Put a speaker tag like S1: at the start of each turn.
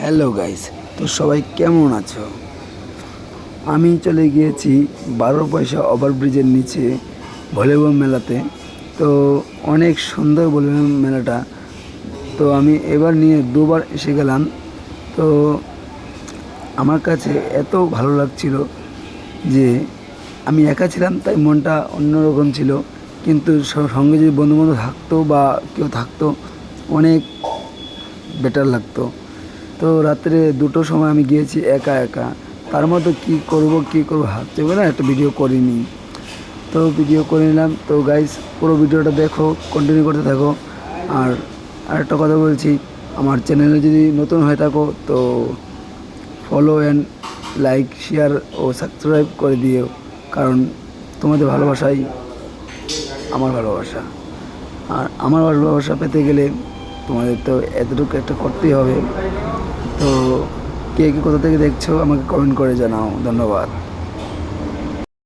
S1: Hello guys, তো সবাই কেমন আছো? আমি চলে গিয়েছি 12 পয়সা ওভারব্রিজের নিচে ভলিবল মেলাতে। তো অনেক সুন্দর ভলিবল মেলাটা। তো আমি এবার নিয়ে দুবার এসে গেলাম। তো আমার কাছে এত ভালো লাগছিল যে আমি একা ছিলাম, তাই মনটা অন্যরকম ছিল। কিন্তু সঙ্গে যদি বন্ধুবান্ধব থাকতো বা কেউ থাকতো, অনেক বেটার লাগতো। তো রাত্রে 2টোর সময় আমি গিয়েছি একা একা। তার মধ্যে কী করব ভাবতে পারে একটা ভিডিও করিনি। তো ভিডিও করে নিলাম। তো গাইস, পুরো ভিডিওটা দেখো, কন্টিনিউ করতে থাকো। আর আরেকটা কথা বলছি, আমার চ্যানেলে যদি নতুন হয়ে থাকো তো ফলো অ্যান্ড লাইক, শেয়ার ও সাবস্ক্রাইব করে দিও, কারণ তোমাদের ভালোবাসাই আমার ভালোবাসা। আর আমার ভালোবাসা পেতে গেলে তোমাদের তো এতটুকু একটা করতেই হবে। তো কে কে কোথা থেকে দেখছো আমাকে কমেন্ট করে জানাও। ধন্যবাদ।